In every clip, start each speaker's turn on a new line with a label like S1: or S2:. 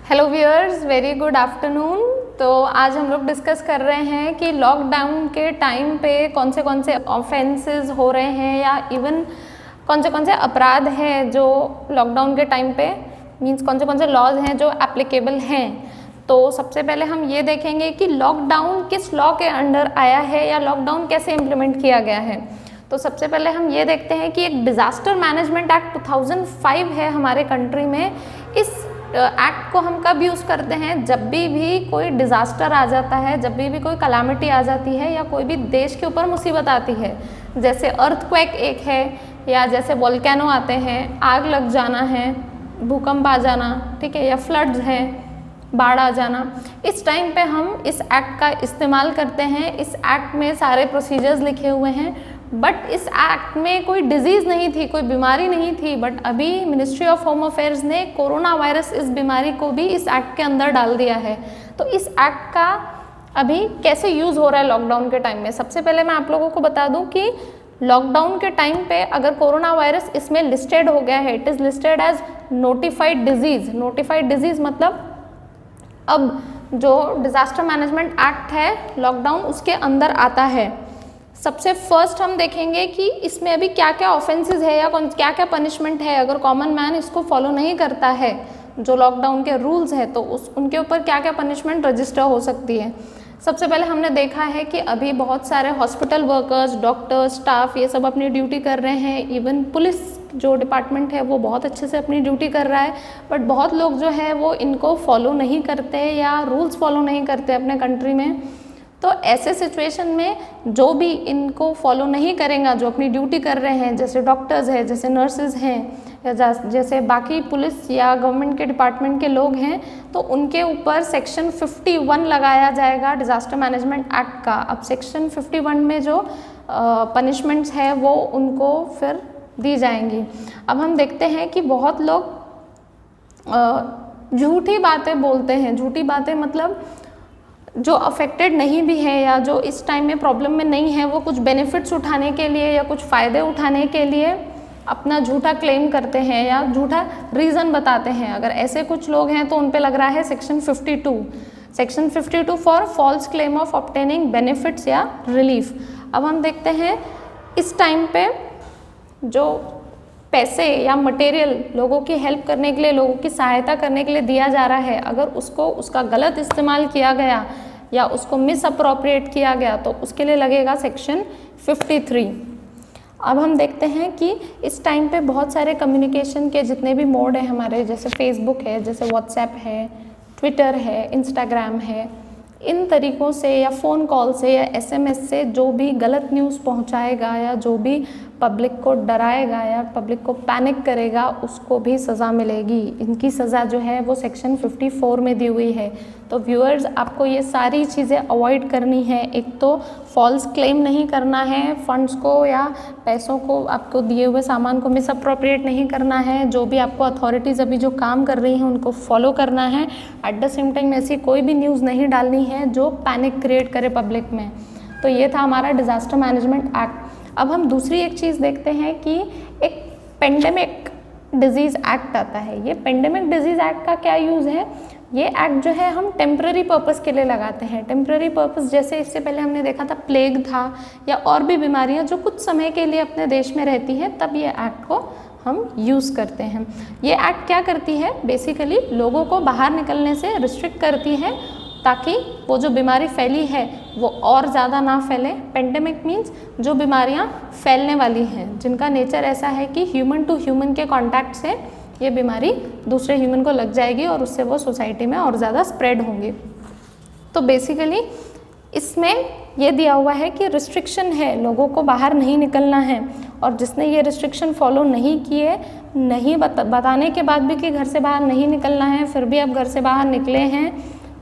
S1: Hello viewers, very good afternoon. तो आज हम लोग डिस्कस कर रहे हैं कि लॉकडाउन के टाइम पे कौन से ऑफेंसेस हो रहे हैं या इवन कौन से अपराध हैं जो लॉकडाउन के टाइम पे मींस कौन से लॉज हैं जो एप्लीकेबल हैं। तो सबसे पहले हम ये देखेंगे कि लॉकडाउन किस लॉ के अंडर आया है या लॉकडाउन कैसे इम्प्लीमेंट किया गया है। तो सबसे पहले हम ये देखते हैं कि एक डिज़ास्टर मैनेजमेंट एक्ट 2005 है हमारे कंट्री में। इस एक्ट को हम कब यूज़ करते हैं? जब भी कोई डिज़ास्टर आ जाता है, जब भी कोई कलामिटी आ जाती है या कोई भी देश के ऊपर मुसीबत आती है, जैसे अर्थक्वेक एक है या जैसे वोल्केनो आते हैं, आग लग जाना है, भूकंप आ जाना, ठीक है, या फ्लड्स हैं, बाढ़ आ जाना। इस टाइम पे हम इस एक्ट का इस्तेमाल करते हैं। इस एक्ट में सारे प्रोसीजर्स लिखे हुए हैं, बट इस एक्ट में कोई डिजीज़ नहीं थी, कोई बीमारी नहीं थी। बट अभी मिनिस्ट्री ऑफ होम अफेयर्स ने कोरोना वायरस इस बीमारी को भी इस एक्ट के अंदर डाल दिया है। तो इस एक्ट का अभी कैसे यूज़ हो रहा है लॉकडाउन के टाइम में? सबसे पहले मैं आप लोगों को बता दूं कि लॉकडाउन के टाइम पे अगर कोरोना वायरस इसमें लिस्टेड हो गया है, it is listed as notified disease. Notified disease मतलब अब जो डिज़ास्टर मैनेजमेंट एक्ट है लॉकडाउन उसके अंदर आता है। सबसे फर्स्ट हम देखेंगे कि इसमें अभी क्या क्या ऑफेंसेस है या क्या क्या पनिशमेंट है अगर कॉमन मैन इसको फॉलो नहीं करता है, जो लॉकडाउन के रूल्स है, तो उनके ऊपर क्या क्या पनिशमेंट रजिस्टर हो सकती है। सबसे पहले हमने देखा है कि अभी बहुत सारे हॉस्पिटल वर्कर्स, डॉक्टर्स, स्टाफ ये सब अपनी ड्यूटी कर रहे हैं। इवन पुलिस जो डिपार्टमेंट है वो बहुत अच्छे से अपनी ड्यूटी कर रहा है, बट बहुत लोग जो है वो इनको फॉलो नहीं करते या रूल्स फॉलो नहीं करते अपने कंट्री में। तो ऐसे सिचुएशन में जो भी इनको फॉलो नहीं करेगा, जो अपनी ड्यूटी कर रहे हैं, जैसे डॉक्टर्स हैं, जैसे नर्सेज हैं या जैसे बाकी पुलिस या गवर्नमेंट के डिपार्टमेंट के लोग हैं, तो उनके ऊपर सेक्शन 51 लगाया जाएगा डिज़ास्टर मैनेजमेंट एक्ट का। अब सेक्शन 51 में जो पनिशमेंट्स है वो उनको फिर दी जाएंगी। अब हम देखते हैं कि बहुत लोग झूठी बातें बोलते हैं। झूठी बातें मतलब जो अफेक्टेड नहीं भी है या जो इस टाइम में प्रॉब्लम में नहीं है, वो कुछ बेनिफिट्स उठाने के लिए या कुछ फ़ायदे उठाने के लिए अपना झूठा क्लेम करते हैं या झूठा रीज़न बताते हैं। अगर ऐसे कुछ लोग हैं तो उन पे लग रहा है section 52 for false claim of obtaining benefits या रिलीफ। अब हम देखते हैं इस टाइम पे जो पैसे या मटेरियल लोगों की हेल्प करने के लिए, लोगों की सहायता करने के लिए दिया जा रहा है, अगर उसका गलत इस्तेमाल किया गया या उसको मिस अप्रोप्रिएट किया गया तो उसके लिए लगेगा सेक्शन 53। अब हम देखते हैं कि इस टाइम पे बहुत सारे कम्युनिकेशन के जितने भी मोड हैं हमारे, जैसे फेसबुक है, जैसे व्हाट्सएप है, ट्विटर है, इंस्टाग्राम है, इन तरीक़ों से या फ़ोन कॉल से या SMS से जो भी गलत न्यूज़ पहुंचाएगा या जो भी पब्लिक को डराएगा या पब्लिक को पैनिक करेगा उसको भी सज़ा मिलेगी। इनकी सज़ा जो है वो सेक्शन 54 में दी हुई है। तो व्यूअर्स, आपको ये सारी चीज़ें अवॉइड करनी है। एक तो फॉल्स क्लेम नहीं करना है, फंड्स को या पैसों को, आपको दिए हुए सामान को मिस अप्रोप्रिएट नहीं करना है। जो भी आपको अथॉरिटीज़ अभी जो काम कर रही हैं उनको फॉलो करना है। एट द सेम टाइम ऐसी कोई भी न्यूज़ नहीं डालनी है जो पैनिक क्रिएट करे पब्लिक में। तो ये था हमारा डिज़ास्टर मैनेजमेंट एक्ट। अब हम दूसरी एक चीज़ देखते हैं कि एक पेंडेमिक डिजीज़ एक्ट आता है। ये पेंडेमिक डिजीज़ एक्ट का क्या यूज़ है? ये एक्ट जो है हम टेम्प्रेरी पर्पस के लिए लगाते हैं। टेम्प्रेरी पर्पस जैसे इससे पहले हमने देखा था प्लेग था या और भी बीमारियां जो कुछ समय के लिए अपने देश में रहती है, तब ये एक्ट को हम यूज़ करते हैं। ये एक्ट क्या करती है? बेसिकली लोगों को बाहर निकलने से रिस्ट्रिक्ट करती है ताकि वो जो बीमारी फैली है वो और ज़्यादा ना फैले। पेंडेमिक मीन्स जो बीमारियां फैलने वाली हैं, जिनका नेचर ऐसा है कि ह्यूमन टू ह्यूमन के कांटेक्ट से ये बीमारी दूसरे ह्यूमन को लग जाएगी और उससे वो सोसाइटी में और ज़्यादा स्प्रेड होंगी। तो बेसिकली इसमें ये दिया हुआ है कि रिस्ट्रिक्शन है, लोगों को बाहर नहीं निकलना है, और जिसने ये रिस्ट्रिक्शन फॉलो नहीं किए, नहीं बताने के बाद भी कि घर से बाहर नहीं निकलना है, फिर भी आप घर से बाहर निकले हैं,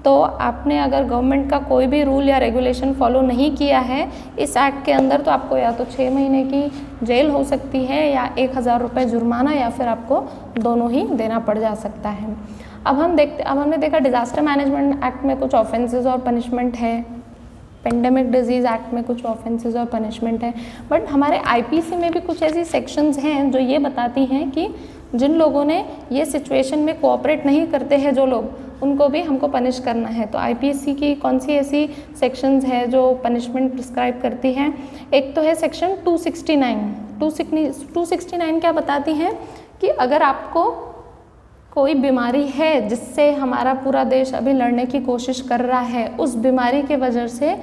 S1: तो आपने अगर गवर्नमेंट का कोई भी रूल या रेगुलेशन फॉलो नहीं किया है इस एक्ट के अंदर, तो आपको या तो 6 महीने की जेल हो सकती है या 1000 रुपये जुर्माना, या फिर आपको दोनों ही देना पड़ जा सकता है। अब हमने देखा डिज़ास्टर मैनेजमेंट एक्ट में कुछ ऑफेंसेस और पनिशमेंट है, पेंडेमिक डिजीज़ एक्ट में कुछ ऑफेंसेस और पनिशमेंट है, बट हमारे IPC में भी कुछ ऐसी सेक्शंस हैं जो ये बताती हैं कि जिन लोगों ने ये सिचुएशन में कोऑपरेट नहीं करते हैं जो लोग, उनको भी हमको पनिश करना है। तो आईपीसी की कौन सी ऐसी सेक्शंस है जो पनिशमेंट प्रिस्क्राइब करती हैं? एक तो है सेक्शन 269। 269 क्या बताती हैं कि अगर आपको कोई बीमारी है जिससे हमारा पूरा देश अभी लड़ने की कोशिश कर रहा है, उस बीमारी के वजह से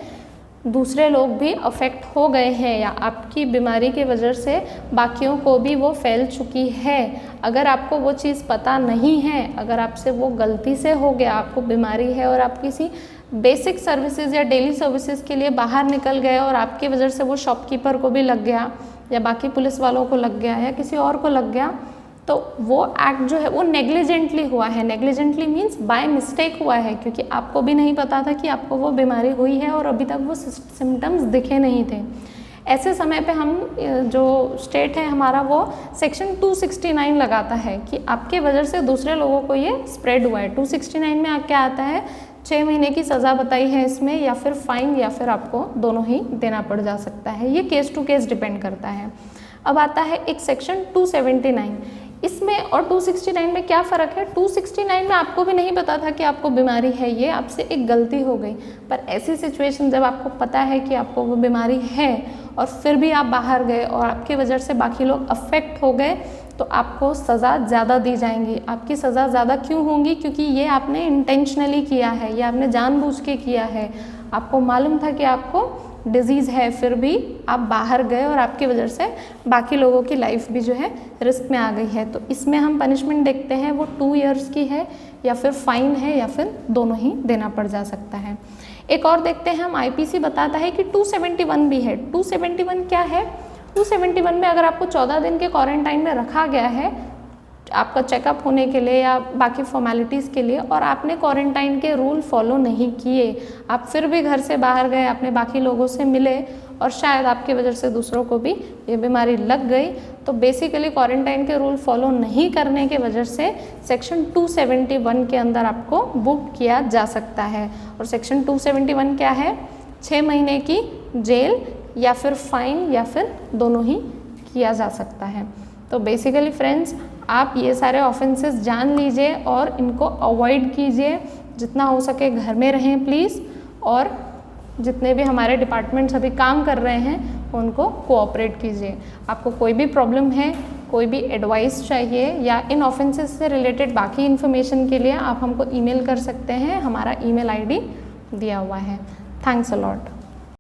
S1: दूसरे लोग भी अफेक्ट हो गए हैं या आपकी बीमारी की वजह से बाकियों को भी वो फैल चुकी है, अगर आपको वो चीज़ पता नहीं है, अगर आपसे वो गलती से हो गया, आपको बीमारी है और आप किसी बेसिक सर्विसेज या डेली सर्विसेज के लिए बाहर निकल गए और आपकी वजह से वो शॉपकीपर को भी लग गया या बाकी पुलिस वालों को लग गया या किसी और को लग गया, तो वो एक्ट जो है वो नेग्लिजेंटली हुआ है। नेग्लिजेंटली मीन्स बाय मिस्टेक हुआ है, क्योंकि आपको भी नहीं पता था कि आपको वो बीमारी हुई है और अभी तक वो सिम्टम्स दिखे नहीं थे। ऐसे समय पे हम जो स्टेट है हमारा वो सेक्शन 269 लगाता है कि आपके वजह से दूसरे लोगों को ये स्प्रेड हुआ है। 269 में क्या आता है, 6 महीने की सज़ा बताई है इसमें, या फिर फाइन या फिर आपको दोनों ही देना पड़ जा सकता है। ये केस टू केस डिपेंड करता है। अब आता है एक सेक्शन 279। इसमें और 269 में क्या फ़र्क है? 269 में आपको भी नहीं पता था कि आपको बीमारी है, ये आपसे एक गलती हो गई। पर ऐसी सिचुएशन जब आपको पता है कि आपको वो बीमारी है और फिर भी आप बाहर गए और आपकी वजह से बाकी लोग अफेक्ट हो गए, तो आपको सज़ा ज़्यादा दी जाएंगी। आपकी सज़ा ज़्यादा क्यों होंगी? क्योंकि ये आपने इंटेंशनली किया है, ये आपने जानबूझ के किया है। आपको मालूम था कि आपको डिजीज़ है, फिर भी आप बाहर गए और आपकी वजह से बाकी लोगों की लाइफ भी जो है रिस्क में आ गई है। तो इसमें हम पनिशमेंट देखते हैं वो 2 ईयर्स की है या फिर फाइन है या फिर दोनों ही देना पड़ जा सकता है। एक और देखते हैं हम, आईपीसी बताता है कि 271 भी है। 271 क्या है? 271 में अगर आपको 14 दिन के क्वारंटाइन में रखा गया है आपका चेकअप होने के लिए या बाकी फॉर्मेलिटीज़ के लिए, और आपने क्वारंटाइन के रूल फॉलो नहीं किए, आप फिर भी घर से बाहर गए, अपने बाकी लोगों से मिले और शायद आपकी वजह से दूसरों को भी ये बीमारी लग गई, तो बेसिकली क्वारंटाइन के रूल फॉलो नहीं करने के वजह से सेक्शन 271 के अंदर आपको बुक किया जा सकता है। और सेक्शन 271 क्या है? 6 महीने की जेल या फिर फाइन या फिर दोनों ही किया जा सकता है। तो बेसिकली फ्रेंड्स, आप ये सारे ऑफेंसेस जान लीजिए और इनको अवॉइड कीजिए, जितना हो सके घर में रहें प्लीज़, और जितने भी हमारे डिपार्टमेंट्स अभी काम कर रहे हैं उनको कोऑपरेट कीजिए। आपको कोई भी प्रॉब्लम है, कोई भी एडवाइस चाहिए या इन ऑफेंसेस से रिलेटेड बाकी इन्फॉर्मेशन के लिए आप हमको ईमेल कर सकते हैं, हमारा ईमेल आईडी दिया हुआ है। Thanks a lot.